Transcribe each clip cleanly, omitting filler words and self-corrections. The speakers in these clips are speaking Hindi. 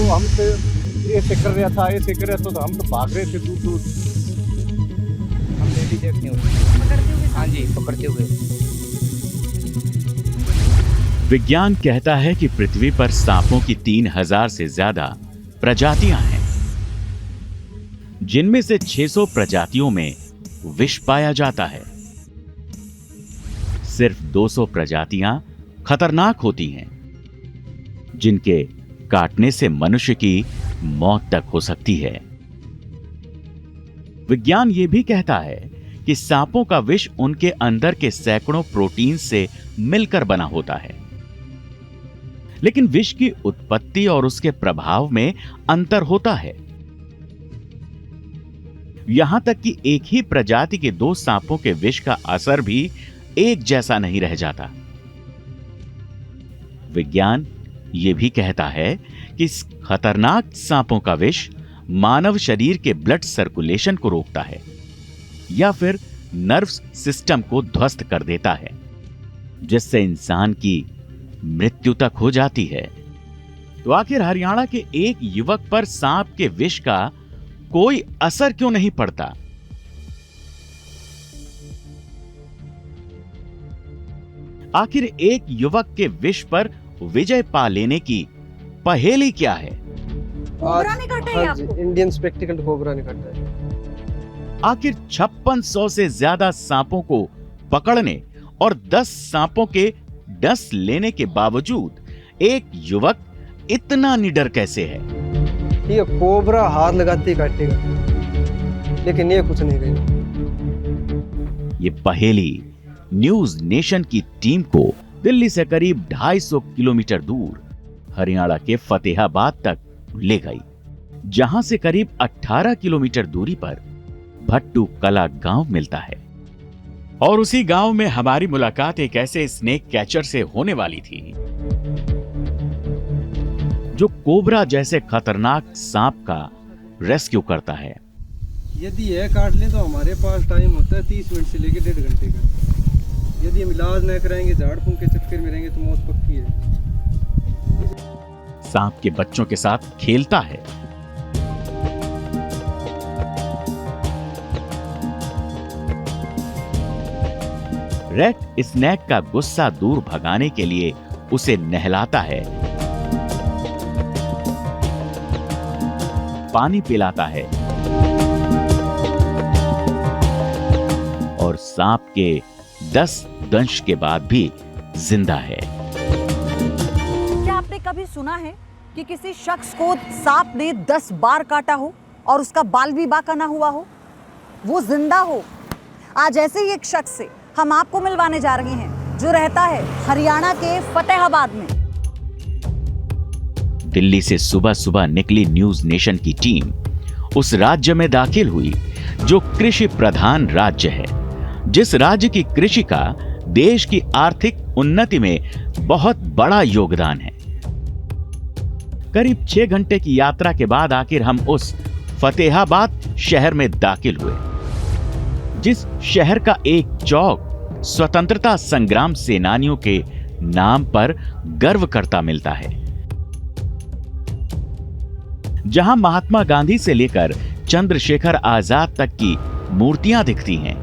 वो हमसे ऐसे कर रहा था, ऐसे कर रहा था, तो हम तो भाग रहे थे दूर दूर। हम लेडी देखने हुए पकड़ते हुए हाँ जी पकड़ते हुए। विज्ञान कहता है कि पृथ्वी पर सांपों की 3000 से ज्यादा प्रजातियां हैं, जिनमें से 600 प्रजातियों में विष पाया जाता है। सिर्फ 200 प्रजातियां खतरनाक होती हैं, जिनके काटने से मनुष्य की मौत तक हो सकती है। विज्ञान यह भी कहता है कि सांपों का विष उनके अंदर के सैकड़ों प्रोटीन से मिलकर बना होता है, लेकिन विष की उत्पत्ति और उसके प्रभाव में अंतर होता है। यहां तक कि एक ही प्रजाति के 2 सांपों के विष का असर भी एक जैसा नहीं रह जाता। विज्ञान यह भी कहता है कि इस खतरनाक सांपों का विष मानव शरीर के ब्लड सर्कुलेशन को रोकता है या फिर नर्व्स सिस्टम को ध्वस्त कर देता है, जिससे इंसान की मृत्यु तक हो जाती है। तो आखिर हरियाणा के एक युवक पर सांप के विष का कोई असर क्यों नहीं पड़ता? आखिर एक युवक के विष पर विजय पा लेने की पहेली क्या है? कोबरा ने काटा है आपको? इंडियन स्पेक्टिकल कोबरा ने काटा है। आखिर 5600 से ज्यादा सांपों को पकड़ने और 10 सांपों के डस लेने के बावजूद एक युवक इतना निडर कैसे है? ये कोबरा हाथ लगाते ही काटेगा, लेकिन ये कुछ नहीं करेगा। ये पहेली न्यूज नेशन की टीम को दिल्ली से करीब 250 किलोमीटर दूर हरियाणा के फतेहाबाद तक ले गई, जहां से करीब 18 किलोमीटर दूरी पर भट्टू कला गांव मिलता है। और उसी गांव में हमारी मुलाकात एक ऐसे स्नेक कैचर से होने वाली थी जो कोबरा जैसे खतरनाक सांप का रेस्क्यू करता है। यदि यह काट ले तो हमारे पास टाइम होता है 30 मिनट से लेकर 1.5 घंटे का। यदि हम इलाज न कराएंगे, झाड़ फूंक के चक्कर में रहेंगे तो मौत पक्की है। सांप के बच्चों के साथ खेलता है, रेड स्नेक का गुस्सा दूर भगाने के लिए उसे नहलाता है, पानी पिलाता है और सांप के 10 दंश के बाद भी जिंदा है। क्या आपने कभी सुना है कि किसी शख्स को सांप ने 10 बार काटा हो और उसका बाल भी बाका ना हुआ हो, वो जिंदा हो? आज ऐसे ही एक शख्स से हम आपको मिलवाने जा रहे हैं जो रहता है हरियाणा के फतेहाबाद में। दिल्ली से सुबह सुबह निकली न्यूज नेशन की टीम उस राज्य में दाखिल हुई जो कृषि प्रधान राज्य है, जिस राज्य की कृषि का देश की आर्थिक उन्नति में बहुत बड़ा योगदान है। करीब 6 घंटे की यात्रा के बाद आखिर हम उस फतेहाबाद शहर में दाखिल हुए, जिस शहर का एक चौक स्वतंत्रता संग्राम सेनानियों के नाम पर गर्व करता मिलता है, जहां महात्मा गांधी से लेकर चंद्रशेखर आजाद तक की मूर्तियां दिखती हैं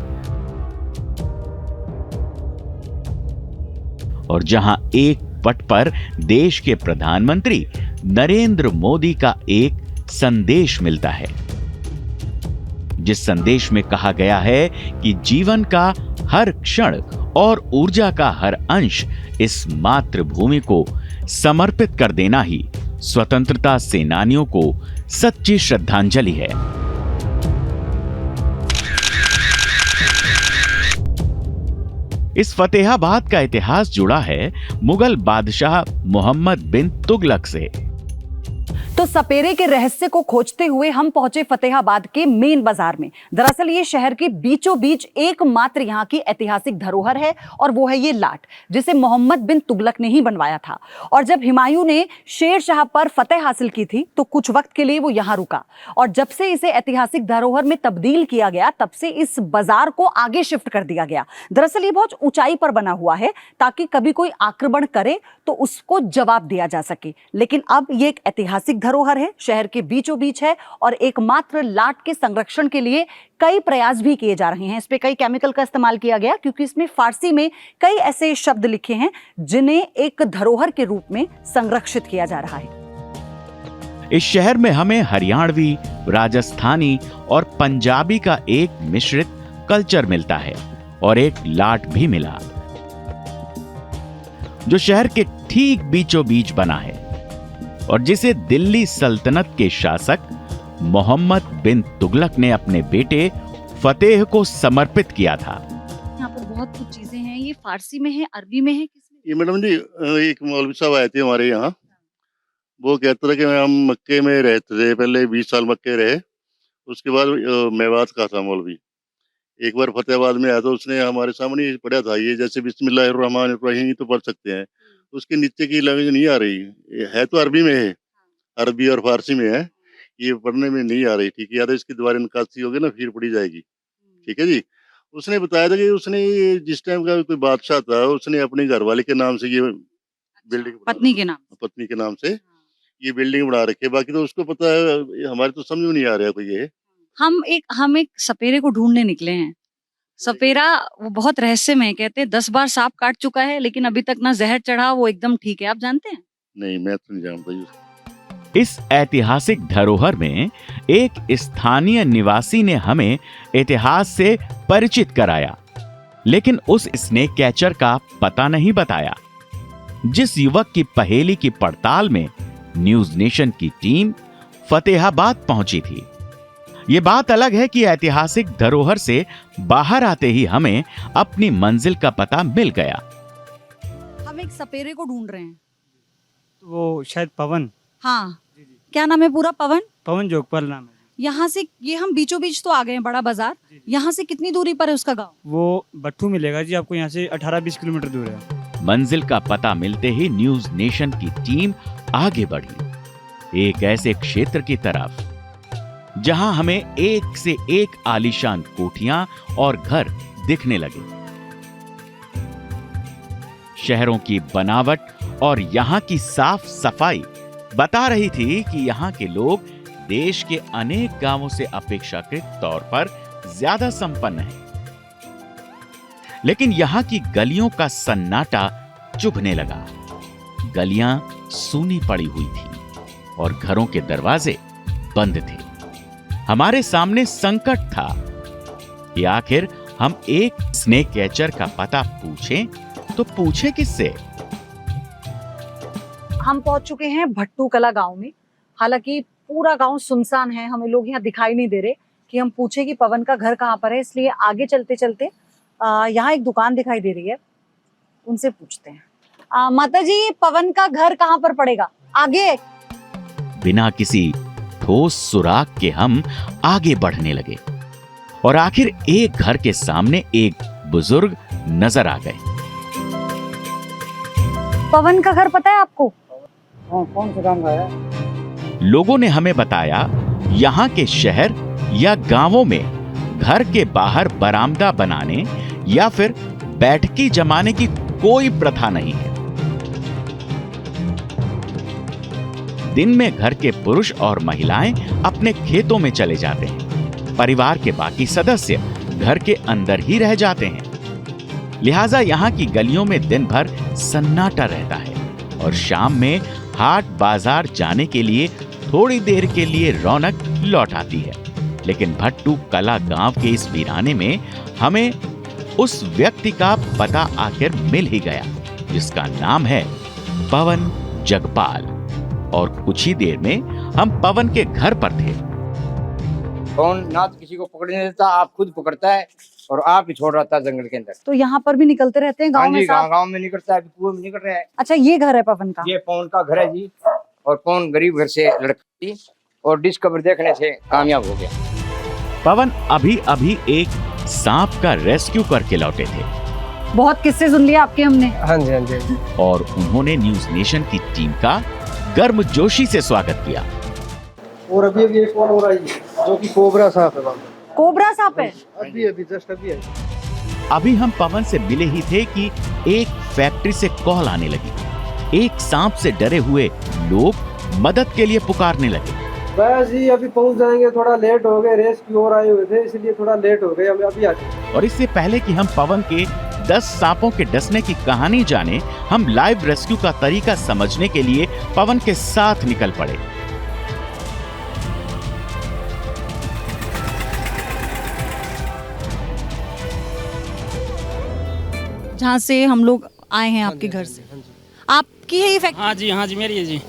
और जहां एक पट पर देश के प्रधानमंत्री नरेंद्र मोदी का एक संदेश मिलता है, जिस संदेश में कहा गया है कि जीवन का हर क्षण और ऊर्जा का हर अंश इस मातृभूमि को समर्पित कर देना ही स्वतंत्रता सेनानियों को सच्ची श्रद्धांजलि है। इस फतेहाबाद का इतिहास जुड़ा है मुगल बादशाह मोहम्मद बिन तुगलक से। तो सपेरे के रहस्य को खोजते हुए हम पहुंचे फतेहाबाद के मेन बाजार में। दरअसल ये शहर के बीचों बीच एकमात्र यहाँ की ऐतिहासिक धरोहर है और वो है ये लाट, जिसे मोहम्मद बिन तुगलक ने ही बनवाया था। और जब हुमायूं ने शेर शाह पर फतेह हासिल की थी तो कुछ वक्त के लिए वो यहाँ रुका, और जब से इसे ऐतिहासिक धरोहर में तब्दील किया गया तब से इस बाजार को आगे शिफ्ट कर दिया गया। दरअसल ये बहुत ऊंचाई पर बना हुआ है ताकि कभी कोई आक्रमण करे तो उसको जवाब दिया जा सके, लेकिन अब ये एक ऐतिहासिक धरोहर है, शहर के बीचों बीच है और एकमात्र लाट के संरक्षण के लिए कई प्रयास भी किए जा रहे हैं। इस पे कई केमिकल का इस्तेमाल किया गया क्योंकि इसमें फारसी में कई ऐसे शब्द लिखे हैं जिन्हें एक धरोहर के रूप में संरक्षित किया जा रहा है। इस शहर में हमें हरियाणवी, राजस्थानी और पंजाबी का एक मिश्रित कल्चर मिलता है और एक लाट भी मिला जो शहर के ठीक बीचों बीच बना है और जिसे दिल्ली सल्तनत के शासक मोहम्मद बिन तुगलक ने अपने बेटे फतेह को समर्पित किया था। यहाँ पर बहुत कुछ चीजें हैं, ये फारसी में है, अरबी में है, किसमें? ये मैडम जी एक मौलवी साहब आए थे हमारे यहाँ, वो कहते थे कि हम मक्के में रहते थे, पहले 20 साल मक्के रहे, उसके बाद मेवात का था मौलवी। एक बार फतेहाबाद में आया तो उसने हमारे सामने पढ़ा था, ये जैसे बिस्मिल्लाहिर्रहमानिर्रहीम तो पढ़ सकते हैं, उसके नीचे की लैंग्वेज नहीं आ रही है, तो अरबी में है, अरबी और फारसी में है, ये पढ़ने में नहीं आ रही। ठीक है, या तो इसकी दोबारा निकासी होगी ना फिर पढ़ी जाएगी। ठीक है जी। उसने बताया था कि उसने जिस टाइम का कोई बादशाह था, उसने अपने घरवाले के नाम से ये बिल्डिंग, पत्नी के नाम से ये बिल्डिंग बना रखी है। बाकी तो उसको पता है, हमारे तो समझ में नहीं आ रहा कोई ये। हम एक सपेरे को ढूंढने निकले हैं। सपेरा वो बहुत रहस्यमय है, कहते हैं 10 बार सांप काट चुका है लेकिन अभी तक ना जहर चढ़ा, वो एकदम ठीक है। आप जानते हैं? नहीं, मैं तो नहीं जानता। इस ऐतिहासिक धरोहर में एक स्थानीय निवासी ने हमें इतिहास से परिचित कराया, लेकिन उस स्नेक कैचर का पता नहीं बताया। जिस युवक की पहेली की पड़ताल में न्यूज नेशन की टीम फतेहाबाद पहुंची थी। ये बात अलग है कि ऐतिहासिक धरोहर से बाहर आते ही हमें अपनी मंजिल का पता मिल गया। हम एक सपेरे को ढूंढ रहे हैं। वो शायद पवन। हाँ, क्या नाम है पूरा? पवन जोगपाल नाम है। यहाँ से ये हम बीचों बीच तो आ गए हैं, बड़ा बाजार। यहाँ से कितनी दूरी पर है उसका गांव? वो भट्टू मिलेगा जी आपको, यहाँ से 18-20 किलोमीटर दूर है। मंजिल का पता मिलते ही न्यूज नेशन की टीम आगे बढ़ी, एक ऐसे क्षेत्र की तरफ जहां हमें एक से एक आलीशान कोठियां और घर दिखने लगे। शहरों की बनावट और यहां की साफ सफाई बता रही थी कि यहां के लोग देश के अनेक गांवों से अपेक्षाकृत तौर पर ज्यादा संपन्न हैं। लेकिन यहां की गलियों का सन्नाटा चुभने लगा। गलियां सूनी पड़ी हुई थी और घरों के दरवाजे बंद थे। हमारे सामने संकट था कि आखिर हम एक स्नेक कैचर का पता पूछें तो पूछे किससे? हम पहुंच चुके हैं भट्टू कला गांव में। हालांकि पूरा गांव सुनसान है, हमें लोग यहाँ दिखाई नहीं दे रहे कि हम पूछे कि पवन का घर कहाँ पर है। इसलिए आगे चलते चलते यहाँ एक दुकान दिखाई दे रही है, उनसे पूछते हैं। माता जी, पवन का घर कहाँ पर पड़ेगा? आगे। बिना किसी ठोस सुराग के हम आगे बढ़ने लगे और आखिर एक घर के सामने एक बुजुर्ग नजर आ गए। पवन का घर पता है आपको? कौन से काम का है? लोगों ने हमें बताया, यहाँ के शहर या गांवों में घर के बाहर बरामदा बनाने या फिर बैठकी जमाने की कोई प्रथा नहीं है। दिन में घर के पुरुष और महिलाएं अपने खेतों में चले जाते हैं। परिवार के बाकी सदस्य घर के अंदर ही रह जाते हैं। लिहाजा यहाँ की गलियों में दिन भर सन्नाटा रहता है और शाम में हाट बाजार जाने के लिए थोड़ी देर के लिए रौनक लौट आती है। लेकिन भट्टू कला गांव के इस वीराने में हमें उस व्यक्ति का पता आखिर मिल ही गया, जिसका नाम है पवन जगपाल। और कुछ ही देर में हम पवन के घर पर थे। कौन ना तो किसी को पकड़ने देता, आप खुद पकड़ता है और आप ही छोड़ रहा था जंगल के अंदर। तो यहाँ पर भी निकलते रहते हैं गांव में? गांव में निकलता है, कुएं में निकल रहा है। अच्छा, ये घर है पवन का? ये पवन का घर है जी। और पवन गरीब घर से लड़का थी और डिस्कवर देखने से कामयाब हो गया। पवन अभी अभी एक सांप का रेस्क्यू करके लौटे थे। बहुत किस्से सुन लिए आपके हमने। हाँ जी, हाँ जी। और उन्होंने न्यूज नेशन की टीम का गर्मजोशी से स्वागत किया। और अभी एक कॉल हो रहा है जो कि कोबरा सांप है। कोबरा सांप है? अभी जस्ट अभी है। अभी हम पवन से मिले ही थे कि एक फैक्ट्री से कॉल आने लगी। एक सांप से डरे हुए लोग मदद के लिए पुकारने लगे। बस जी अभी पहुंच जाएंगे, थोड़ा लेट हो गए, रेस की ओर आए हुए थे इसलिए थोड़ा लेट हो गए, हम अभी आ गए। और इससे पहले कि हम पवन के 10 सांपों के डसने की कहानी जाने, हम लाइव रेस्क्यू का तरीका समझने के लिए पवन के साथ निकल पड़े। जहाँ से हम लोग आए हैं आपके घर से, आपकी है ये फैक्ट्री? हाँ जी मेरी है जी।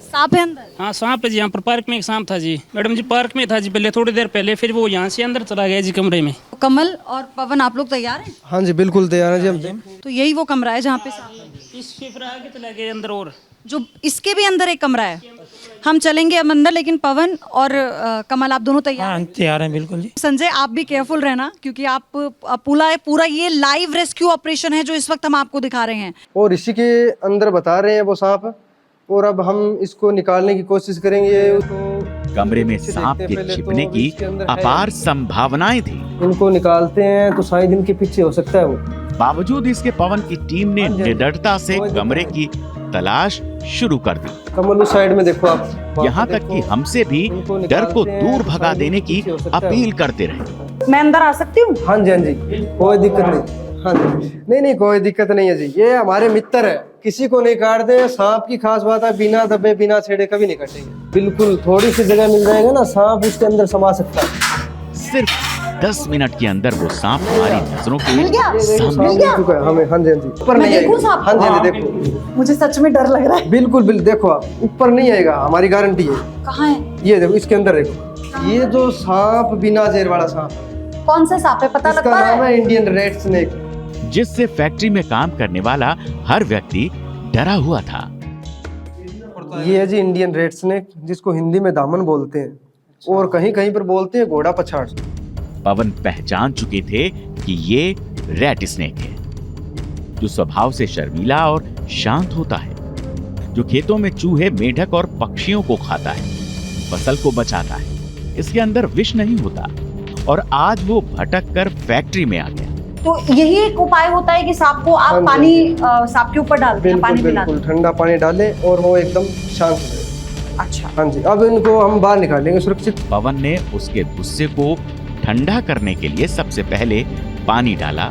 सांप है अंदर? हाँ सांप है जी, यहाँ पर पार्क में एक सांप था जी मैडम जी, पार्क में था जी पहले, थोड़ी देर पहले, फिर वो यहाँ से अंदर चला गया जी कमरे में। कमल और पवन आप लोग तैयार हैं? हाँ जी बिल्कुल तैयार है जी हम। तो यही वो कमरा है जहाँ पे सांप है? इसके फिर आगे चले गए अंदर, और जो इसके भी अंदर एक कमरा है, हम चलेंगे अब अंदर, लेकिन पवन और कमल आप दोनों तैयार हैं? तैयार हैं बिल्कुल जी। संजय आप भी केयरफुल रहना, क्योंकि आप पूरा ये लाइव रेस्क्यू ऑपरेशन है जो इस वक्त हम आपको दिखा रहे हैं। और इसी के अंदर बता रहे हैं वो सांप, और अब हम इसको निकालने की कोशिश करेंगे। तो कमरे में सांप के छिपने की अपार संभावनाएं थी। इनको निकालते हैं तो शायद इनके पीछे हो सकता है वो। बावजूद इसके पवन की टीम ने निडरता से कमरे की तलाश शुरू कर दी। कमल उस साइड में देखो आप, यहाँ तक कि हमसे भी डर को दूर भगा देने की अपील करते रहे। मैं अंदर आ सकती हूँ? हाँ जी कोई दिक्कत नहीं। हाँ जी नहीं कोई दिक्कत नहीं है जी, ये हमारे मित्र है, किसी को नहीं काटते। सांप की खास बात है बिना दबे बिना छेड़े कभी नहीं काटेंगे। बिल्कुल थोड़ी सी जगह मिल जाएगा ना, सांप उसके अंदर समा सकता है। सिर्फ 10 मिनट के अंदर वो सांप हमारी नजरों के मिल गया? सामने मिल गया? हमें हाँ जी ऊपर नहीं आएगा। हाँ जी देखो, मुझे सच में डर लग रहा है। बिल्कुल देखो आप, ऊपर नहीं आएगा, हमारी गारंटी है। कहाँ है? ये देखो इसके अंदर देखो, ये जो सांप बिना जेर वाला सांप, कौन सा सांप है पता लग इसका पा रहा नाम है? है इंडियन रेड स्नेक, जिससे फैक्ट्री में काम करने वाला हर व्यक्ति डरा हुआ था। ये है जी इंडियन रेड स्नेक, जिसको हिंदी में दामन बोलते हैं और कहीं कहीं पर बोलते हैं घोड़ा पछाड़। पवन पहचान चुके थे कि ये रैट स्नेक है, जो स्वभाव से शर्मीला और शांत होता है, जो खेतों में चूहे, मेंढक और पक्षियों को खाता है, फसल को बचाता है। इसके अंदर विष नहीं होता और आज वो भटक कर फैक्ट्री में आ गया। तो यही एक उपाय होता है कि सांप को आप पानी सांप के ऊपर डालते हैं, पानी मिलाते हैं? ठंडा पानी डालें और वो एकदम शांत हो जाए। अच्छा हाँ जी, अब इनको हम बाहर निकालेंगे सुरक्षित। पवन ने उसके गुस्से को ठंडा करने के लिए सबसे पहले पानी डाला,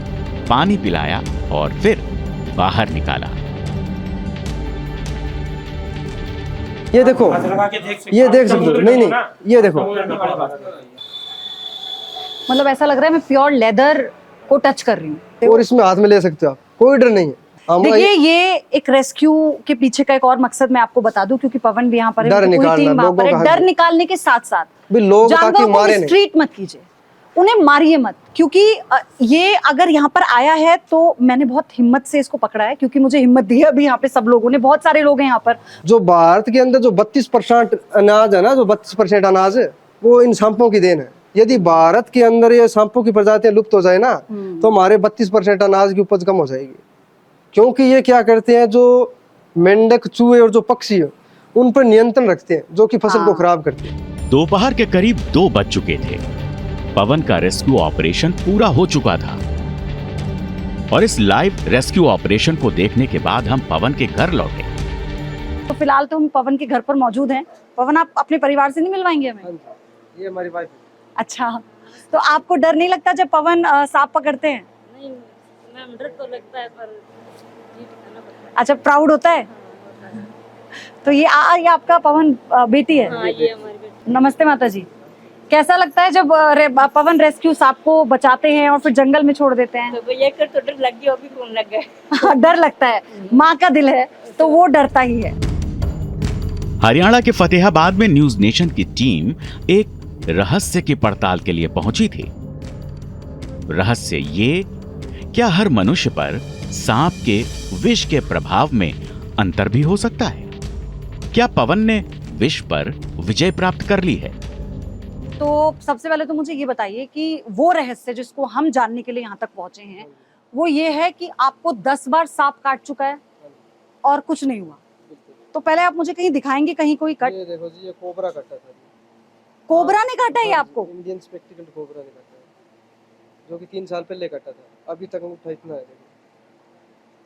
पानी पिलाया और फिर बाहर निकाला। ये देखो, ये देख सकते हो। नहीं ये देखो, मतलब ऐसा लग रहा है मैं प्योर लेदर को टच कर रही हूँ। और इसमें हाथ में ले सकते हो आप, कोई डर नहीं है। देखिए ये एक रेस्क्यू के पीछे का एक और मकसद मैं आपको बता दूं, क्योंकि पवन भी यहाँ पर है, डर पूरी टीम वहाँ पर है। डर निकालने के साथ साथ जानवरों को मिसट्रीट मत कीजिए, उन्हें मारिए मत, क्योंकि ये अगर यहाँ पर आया है तो मैंने बहुत हिम्मत से इसको पकड़ा है, क्योंकि मुझे हिम्मत दी है अभी यहाँ पे सब लोगों ने, बहुत सारे लोग हैं यहाँ पर। जो भारत के अंदर जो 32% अनाज है ना, जो 32% अनाज है वो इन सांपों की देन है। यदि भारत के अंदर ये सांपों की प्रजातियां लुप्त हो जाए ना, तो हमारे 32% अनाज की उपज कम हो जाएगी। क्योंकि ये क्या करते हैं, जो मेंढक, चूहे और जो पक्षी है उन पर नियंत्रण रखते हैं, जो कि फसल को खराब करते हैं। दोपहर के करीब 2 बज चुके थे। पवन का रेस्क्यू ऑपरेशन पूरा हो चुका था और इस लाइव रेस्क्यू ऑपरेशन को देखने के बाद हम पवन के घर लौटे। तो फिलहाल तो हम पवन के घर पर मौजूद हैं। पवन आप अपने परिवार से नहीं मिलवाएंगे हमें? ये हमारी वाइफ। अच्छा, तो आपको डर नहीं लगता जब पवन सांप पकड़ते हैं? नहीं मैम, डर तो लगता है पर जीत करना पड़ता है। अच्छा, प्राउड होता है? तो ये आपका पवन बेटी है? हाँ, ये हमारी बेटी। नमस्ते माता जी। कैसा लगता है जब पवन रेस्क्यू सांप को बचाते हैं और फिर जंगल में छोड़ देते हैं? तो भैया कर तो डर लग गया, अभी कौन लग गया। डर लगता है, माँ का दिल है तो वो डरता ही है। हरियाणा के फतेहाबाद में न्यूज नेशन की टीम एक रहस्य की पड़ताल के लिए पहुंची थी। रहस्य ये, क्या हर मनुष्य पर सांप के विष के प्रभाव में अंतर भी हो सकता है? क्या पवन ने विष पर विजय प्राप्त कर ली है? तो सबसे पहले तो मुझे ये बताइए कि वो रहस्य जिसको हम जानने के लिए यहाँ तक पहुंचे हैं, वो ये है कि आपको 10 बार सांप काट चुका है और कुछ नहीं हुआ। तो पहले आप मुझे कहीं दिखाएंगे, कहीं कोई कट? ये देखो जी, ये कोबरा काटा था। कोबरा ने काटा है आपको? इंडियन स्पेक्टिकल कोबरा ने काटा है, जो कि 3 साल पहले काटा था। अभी तक उठा इतना है,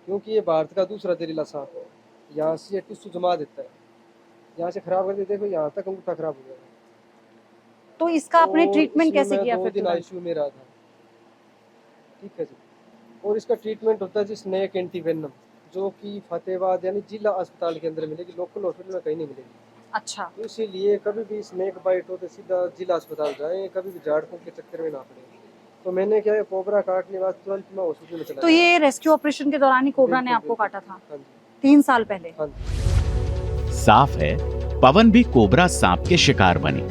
क्योंकि ये भारत का दूसरा जहरीला सांप है। यहाँ से ये टिश्यू जमा देता है यहाँ से खराब कर दिया, देखो यहाँ तक अंगूठा खराब हो गया। तो इसका आपने तो ट्रीटमेंट इसमें कैसे मैं किया 2 फिर दिन तुरंत? आईसीयू में रहा था। ठीक है जी। और इसका ट्रीटमेंट होता है जी स्नेक एंटीवेनम, जो कि फतेहाबाद यानी जिला अस्पताल के अंदर मिलेगी, लोकल हॉस्पिटल में कहीं नहीं मिलेगी। अच्छा, तो इसीलिए कभी भी स्नेक बाइट हो तो सीधा जिला अस्पताल जाएं, कभी भी झाड़ फूंक के चक्कर में ना पड़े। तो मैंने क्या है, कोबरा काटने बाद तुरंत मैं हॉस्पिटल में चला तो ये रेस्क्यू ऑपरेशन के दौरान ही कोबरा ने आपको काटा था? हाँ जी, 3 साल पहले? हाँ जी। साफ है पवन भी कोबरा सांप के शिकार बने,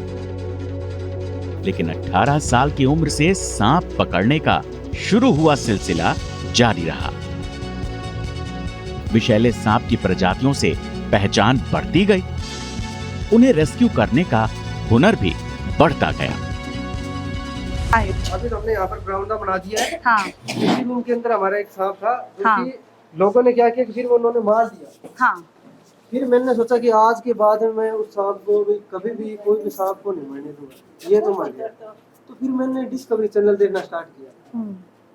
लेकिन 18 साल की उम्र से सांप पकड़ने का शुरू हुआ सिलसिला जारी रहा। विषैले सांप की प्रजातियों से पहचान बढ़ती गई, उन्हें रेस्क्यू करने का हुनर भी बढ़ता गया। अभी तो हमने यहाँ पर ग्राउंडा बना दिया है। हाँ, इसी रूम के अंदर हमारा एक सांप था, जो हाँ। कि लोगों ने क्या किया कि फिर उन्होंने मार दिया। हाँ, फिर मैंने सोचा कि आज के बाद में मैं उस सांप को भी कभी भी कोई भी सांप को नहीं मरने दूंगा, ये तो मर गया। तो फिर मैंने डिस्कवरी चैनल देखना स्टार्ट किया।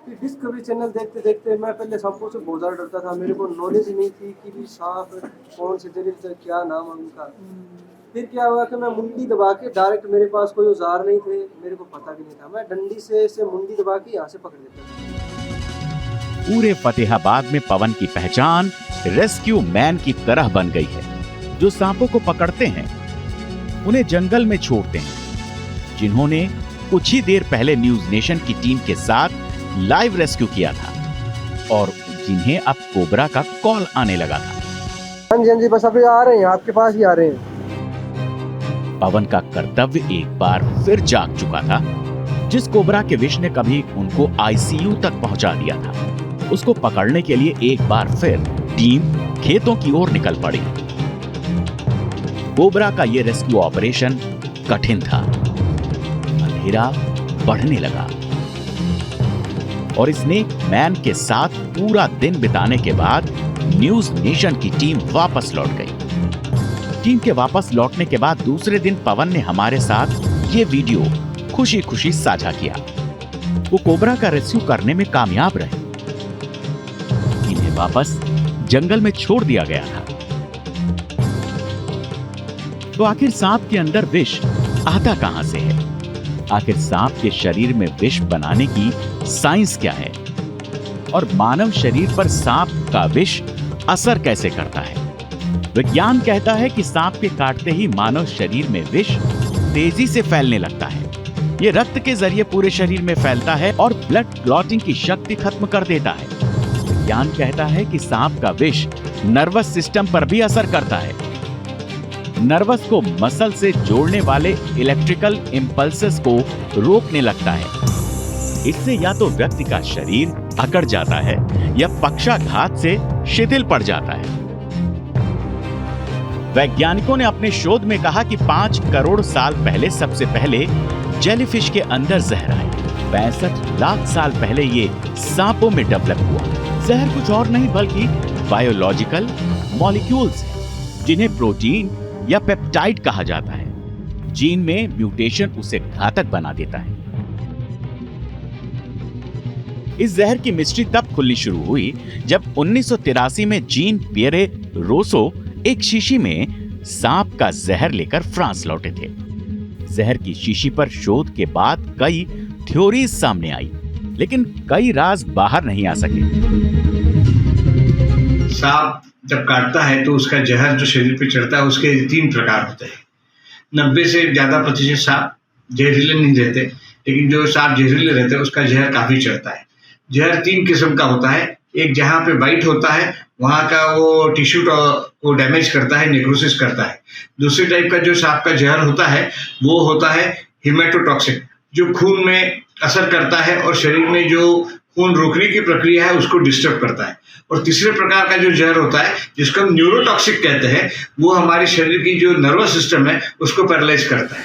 फिर डिस्कवरी चैनल देखते देखते मैं पहले सांपों से बहुत ज़्यादा डरता था, मेरे को नॉलेज ही नहीं थी कि भी सांप कौन से जरिए से क्या नाम है उनका। फिर क्या हुआ कि मैं मुंडी दबा के डायरेक्ट, मेरे पास कोई औजार नहीं थे, मेरे को पता भी नहीं था, मैं डंडी से मुंडी दबा के यहाँ से पकड़ लेता था। पूरे फतेहाबाद में पवन की पहचान रेस्क्यू मैन की तरह बन गई है, जो सांपों को पकड़ते हैं, उन्हें जंगल में छोड़ते हैं, जिन्होंने कुछ ही देर पहले न्यूज नेशन की टीम के साथ लाइव रेस्क्यू किया था और जिन्हें अब कोबरा का कॉल आने लगा था। हाँ जी, बस अभी आ रहे हैं, आपके पास ही आ रहे हैं। पवन का कर्तव्य एक बार फिर जाग चुका था। जिस कोबरा के विष ने कभी उनको आईसीयू तक पहुंचा दिया था, उसको पकड़ने के लिए एक बार फिर टीम खेतों की ओर निकल पड़ी। कोबरा का यह रेस्क्यू ऑपरेशन कठिन था। अंधेरा बढ़ने लगा और स्नेक मैन के साथ पूरा दिन बिताने के बाद न्यूज नेशन की टीम वापस लौट गई। टीम के वापस लौटने के बाद दूसरे दिन पवन ने हमारे साथ ये वीडियो खुशी खुशी साझा किया। वो कोबरा का रेस्क्यू करने में कामयाब रहे। इन्हें वापस जंगल में छोड़ दिया गया था। तो आखिर सांप के अंदर विष आता कहां से है? आखिर सांप के शरीर में विष बनाने की साइंस क्या है? और मानव शरीर पर सांप का विष असर कैसे करता है? विज्ञान कहता है कि सांप के काटते ही मानव शरीर में विष तेजी से फैलने लगता है। ये रक्त के जरिए पूरे शरीर में फैलता है और ब्लड क्लॉटिंग की शक्ति खत्म कर देता है। विज्ञान कहता है कि सांप का विष नर्वस सिस्टम पर भी असर करता है। नर्वस को मसल से जोड़ने वाले इलेक्ट्रिकल इंपल्सेस को रोकने लगता है। इससे या तो व्यक्ति का शरीर अकड़ जाता है या पक्षाघात से शिथिल पड़ जाता है। वैज्ञानिकों ने अपने शोध में कहा कि 5 करोड़ साल पहले सबसे पहले जेलीफिश के अंदर जहर आया। 65 लाख साल पहले ये सांपों में डेवलप हुआ। जहर कुछ और नहीं बल्कि बायोलॉजिकल मॉलिक्यूल्स हैं, जिन्हें प्रोटीन या पेप्टाइड कहा जाता है। जीन में म्यूटेशन उसे घातक बना देता है। इस जहर की मिस्ट्री तब खुलनी शुरू हुई जब 1983 में जीन पियरे रोसो एक शीशी में सांप का जहर लेकर फ्रांस लौटे थे। जहर की शीशी पर शोध के बाद कई थ्योरीज सामने आई, लेकिन कई राज बाहर नहीं आ सके। सांप जब काटता है तो उसका जहर जो शरीर पे चढ़ता है उसके 3 प्रकार होते हैं। 90 से ज्यादा प्रतिशत सांप जहरीले नहीं रहते, लेकिन जो सांप जहरीले रहते हैं उसका जहर काफी चढ़ता है। जहर 3 किस्म का होता है। एक जहाँ पे बाइट होता है वहाँ का वो टिश्यू को डैमेज करता है, नेक्रोसिस करता है। दूसरे टाइप का जो सांप का जहर होता है वो होता है हेमेटोटॉक्सिक, जो खून में असर करता है और शरीर में जो खून रोकने की प्रक्रिया है उसको डिस्टर्ब करता है। और तीसरे प्रकार का जो जहर होता है जिसको हम न्यूरोटॉक्सिक कहते हैं, वो हमारे शरीर की जो नर्वस सिस्टम है उसको पैरालाइज करता है।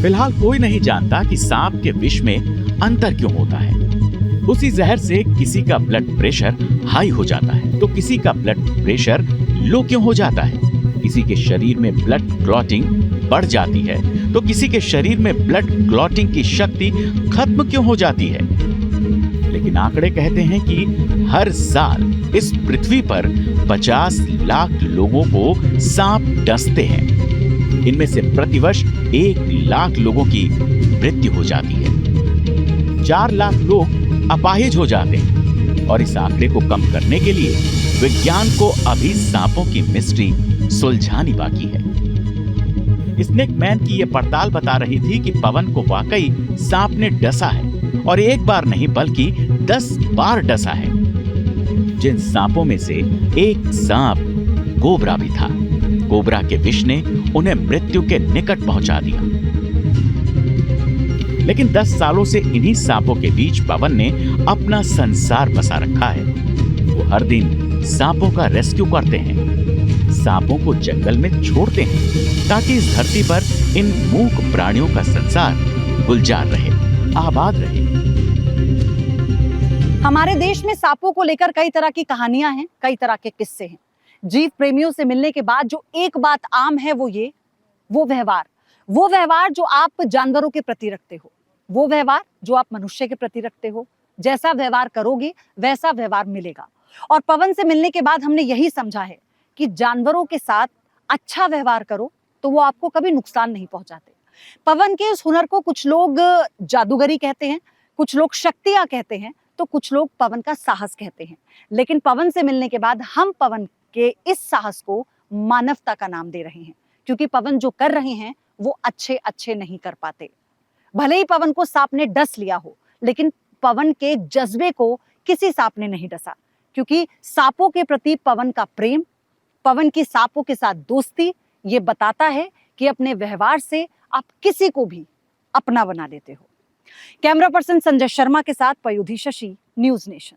फिलहाल कोई नहीं जानता कि सांप के विष में अंतर क्यों होता है। उसी जहर से किसी का ब्लड प्रेशर हाई हो जाता है तो किसी का ब्लड प्रेशर लो क्यों हो जाता है। किसी के शरीर में ब्लड क्लॉटिंग बढ़ जाती है तो किसी के शरीर में ब्लड क्लॉटिंग की शक्ति खत्म क्यों हो जाती है। लेकिन आंकड़े कहते हैं कि हर साल इस पृथ्वी पर 50 लाख लोगों को सांप डसते हैं। इनमें से प्रतिवर्ष 1 लाख लोगों की मृत्यु हो जाती है। 4 लाख लोग अपाहिज हो जाते हैं और इस आंकड़े को कम करने के लिए विज्ञान को अभी सांपों की मिस्ट्री सुलझानी बाकी है। स्नेक मैन की यह पड़ताल बता रही थी कि पवन को वाकई सांप ने डसा है और एक बार नहीं बल्कि 10 बार डसा है। जिन सांपों में से एक सांप कोबरा भी था। कोबरा के विष ने उन्हें मृत्यु के निकट पहुंचा दिया। लेकिन 10 सालों से इन्हीं सांपों के बीच पवन ने अपना संसार बसा रखा है। वो हर दिन सांपों का रेस्क्यू करते हैं, सांपों को जंगल में छोड़ते हैं ताकि इस धरती पर इन मूक प्राणियों का संसार गुलजार रहे, आबाद रहे। हमारे देश में सांपों को लेकर कई तरह की कहानियां हैं, कई तरह के किस्से हैं। जीव प्रेमियों से मिलने के बाद जो एक बात आम है वो व्यवहार जो आप जानवरों के प्रति रखते हो, वो व्यवहार जो आप मनुष्य के प्रति रखते हो। जैसा व्यवहार करोगे वैसा व्यवहार मिलेगा। और पवन से मिलने के बाद हमने यही समझा है कि जानवरों के साथ अच्छा व्यवहार करो तो वो आपको कभी नुकसान नहीं पहुंचाते। पवन के इस हुनर को कुछ लोग जादूगरी कहते हैं, कुछ लोग शक्तियां कहते हैं, तो कुछ लोग पवन का साहस कहते हैं। लेकिन पवन से मिलने के बाद हम पवन के इस साहस को मानवता का नाम दे रहे हैं, क्योंकि पवन जो कर रहे हैं वो अच्छे नहीं कर पाते। भले ही पवन को सांप ने डस लिया हो, लेकिन पवन के जज्बे को किसी सांप ने नहीं डसा, क्योंकि सांपों के प्रति पवन का प्रेम, पवन की सांपों के साथ दोस्ती ये बताता है कि अपने व्यवहार से आप किसी को भी अपना बना लेते हो। कैमरा पर्सन संजय शर्मा के साथ पयुधी शशि, न्यूज़ नेशन।